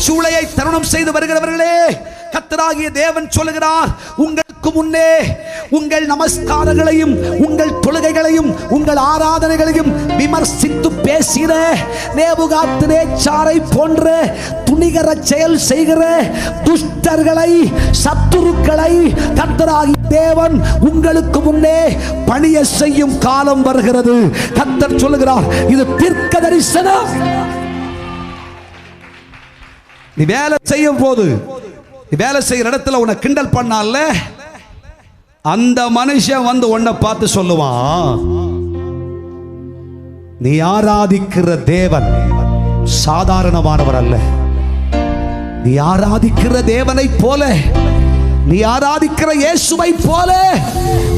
சூளையை தருணம் செய்து வருகிறவர்களே, கர்த்தராகிய தேவன் சொல்லுகிறார், உங்களுக்கு முன்னே உங்கள் நமஸ்காரங்களையும் உங்கள் தொழுகைகளையும் உங்கள் ஆராதனைகளையும் விமர்சித்து பேசின நேபுகாத்நேச்சாரை போன்ற துணிகர செயல் செய்கிற துஷ்டர்களை, சத்துருக்களை கர்த்தராகிய தேவன் உங்களுக்கு முன்னே பணிய செய்யும் காலம் வருகிறது. கர்த்தர் சொல்லுகிறார், இது தீர்க்க தரிசனம். நீ வேலை செய்யும் போது, நீ வேலை செய்யற இடத்துல உன்னை கிண்டல் பண்ணால, அந்த மனுஷன் வந்து உன்னை பார்த்து சொல்லுவான், நீ ஆராதிக்கிற தேவன் சாதாரணமானவர் அல்ல. நீ ஆராதிக்கிற தேவனை போல, நீ ஆராதிக்கிற இயேசுவை போல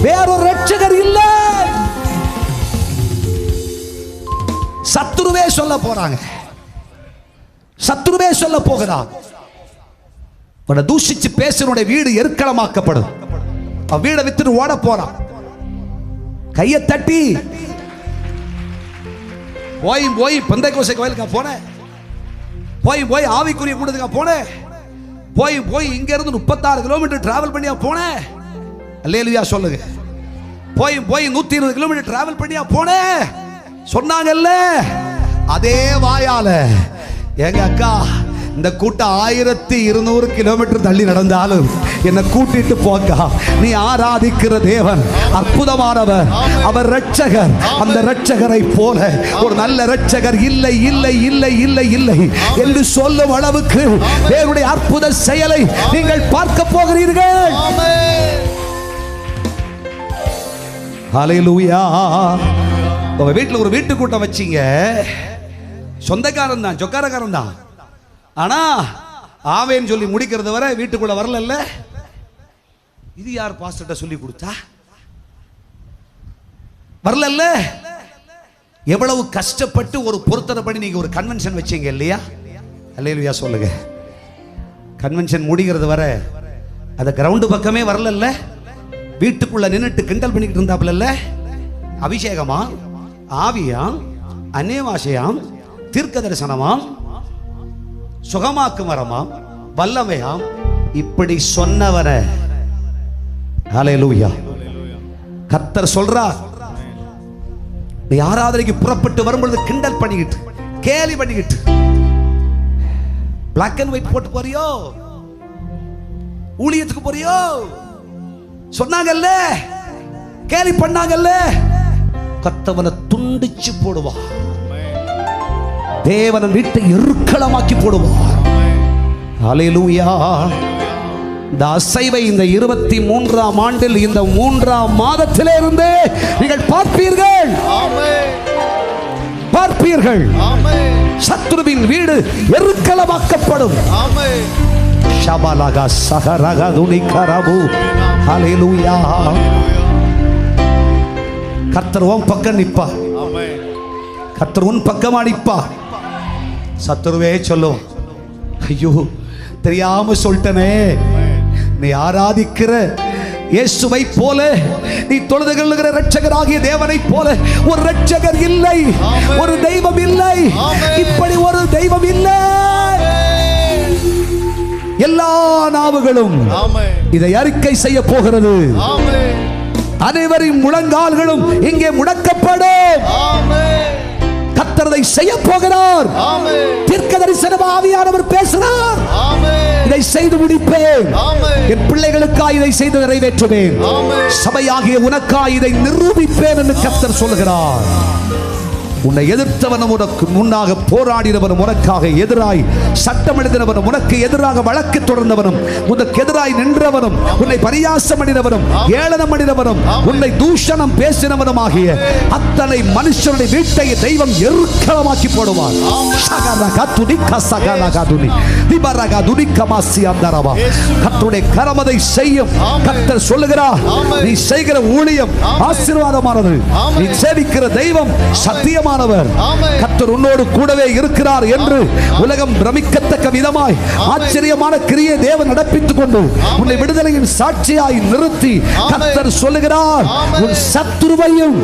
வேறொரு ரட்சகர் இல்லை. சத்துருவே சொல்ல போறாங்க, சத்துருவே சொல்ல போகிறான். உன்னை தூஷிச்சு பேசுனுடைய வீடு எருக்களமாக்கப்படும். வீடை வித்துட்டு ஓட போறான். கையை தட்டி போய் பெந்தைக்கோசை கோயிலுக்கா போனேன், போய் ஆவிக்குரிய கூட்டத்துக்கா போனேன், போய் இங்க இருந்து 36 கிலோமீட்டர் டிராவல் பண்ணியா போனேன். அல்லேலூயா சொல்லுங்க. போய் 120 கிலோமீட்டர் டிராவல் பண்ணியா போனேன் சொன்னாங்கல்ல, அதே வாயால எங்க அக்கா இந்த கூட்டம் 1200 கிலோமீட்டர் தள்ளி நடந்தாலும் என்னை கூட்டிட்டு போக்கா, நீ ஆராதிக்கிற தேவன் அற்புதமானவர், அவர் ரட்சகர். அந்த ரட்சகரை போல ஒரு நல்ல ரட்சகர் இல்லை இல்லை இல்லை இல்லை இல்லை என்று சொல்லும் அளவுக்கு தேவனுடைய அற்புத செயலை நீங்கள் பார்க்க போகிறீர்கள். ஹல்லேலூயா. உங்க வீட்டில் ஒரு வீட்டு கூட்டம் வச்சீங்க, சொந்தக்காரன் தான், சொக்காரக்காரன் தான், ஆனா ஆவேன்னு சொல்லி முடிக்கிறது வரை வீட்டுக்குள்ள வரல. இது யார் பாஸ்டர்ட்ட சொல்லி கொடுத்தா? வரல. எவ்வளவு கஷ்டப்பட்டு ஒரு பொருத்தனை பண்ணி நீங்க ஒரு கன்வென்ஷன் வச்சீங்க இல்லையா? அல்லேலூயா சொல்லுங்க. கன்வென்ஷன் முடிகிறது வரை அந்த கிரவுண்டு பக்கமே வரல. வீட்டுக்குள்ள நின்னுட்டு கிண்டல் பண்ணிக்கிட்டு இருந்தாப்ல. அபிஷேகமா, ஆவியாம், அநேவாசையாம், தீர்க்க தரிசனமாம், சுகமாக்கும் வரமாம், வல்லமையாம், இப்படி சொன்னவன ஹல்லேலூயா. கர்த்தர் சொல்றார், நீ ஆராதனைக்கு புறப்பட்டு வரும்பொழுது கிண்டல் பண்ணிக்கிட்டு, கேலி பண்ணிக்கிட்டு, பிளாக் அண்ட் ஒயிட் போட்டு போறியோ, ஊழியத்துக்கு போறியோ சொன்னாங்கல்ல, கேலி பண்ணாங்கல்ல, கர்த்தவனை துண்டிச்சு போடுவார். தேவன் வீட்டை எருக்களமாக்கி போடுவார். ஹல்லேலூயா. இந்த அசைவை இந்த 23ஆம் ஆண்டில் இந்த 3ஆம் மாதத்திலே இருந்து நீங்கள் பார்ப்பீர்கள். பார்ப்பீர்கள். சத்துருவின் வீடு எருக்களமாக்கப்படும். ஷபலக சகரக துனிகரபு. ஹல்லேலூயா. கர்த்தர் உன் பக்கம் நிப்பா, கர்த்தர் உன் பக்கம் அடிப்பா. சத்துருவே சொல்லும், ஐயோ தெரியாம சொல்லிட்டனே, நீ ஆராதிக்கிற இயேசுவை போல, நீ தொழுது கொள்ளுகிற ரட்சகராகிய தேவனை போல ஒரு ரட்சகர் இல்லை, ஒரு தெய்வம் இல்லை, இப்படி ஒரு தெய்வம் இல்லை. எல்லா நாவுகளும் இதை அறிக்கை செய்ய போகிறது. அனைவரின் முழங்கால்களும் இங்கே முடக்கப்படும். கர்த்தரை செய்ய போகிறார். தீர்க்க தரிசன ஆவியானவர் பேசுகிறார். இதை செய்து முடிப்பேன். என் பிள்ளைகளுக்காக இதை செய்து நிறைவேற்றுவேன். சபையாகிய உனக்காக இதை நிரூபிப்பேன் என்று கர்த்தர் சொல்கிறார். உன்னை எதிர்த்தவனும் உனக்கு முன்னாக போராடினவனும் உனக்காக எதிராய் சட்டம் எழுதினவனும் உனக்கு எதிராக வழக்கு தொடர்ந்தவனும் உனக்கு எதிராய் நின்றவனும் உன்னை பரியாசம் பண்ணினவனும் ஏளனம் பண்ணினவனும் உன்னை தூஷணம் பேசினவனும் ஆகிய அத்தனை மனுஷனுடைய வீட்டை தெய்வம் எருக்களமாக்கி போடுவார். கர்த்தருடைய கரமதை செய்யும். கர்த்தர் சொல்லுகிறார், நீ செய்கிற ஊழியம் ஆசீர்வாதமானது, நீ சேவிக்கிற தெய்வம் சத்தியம். கர்த்தர் உன்னோடு கூடவே இருக்கிறார் என்று உலகம் பிரமிக்கத்தக்க விதமாய் ஆச்சரியமான கிரியை தேவன் நடப்பித்துக் கொண்டு உன்னை விடுதலையின் சாட்சியாய் நிறுத்தி கர்த்தர் சொல்லுகிறார், உன் சத்துருவையும்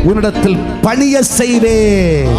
உன்னிடத்தில் பணிய செய்வேன்.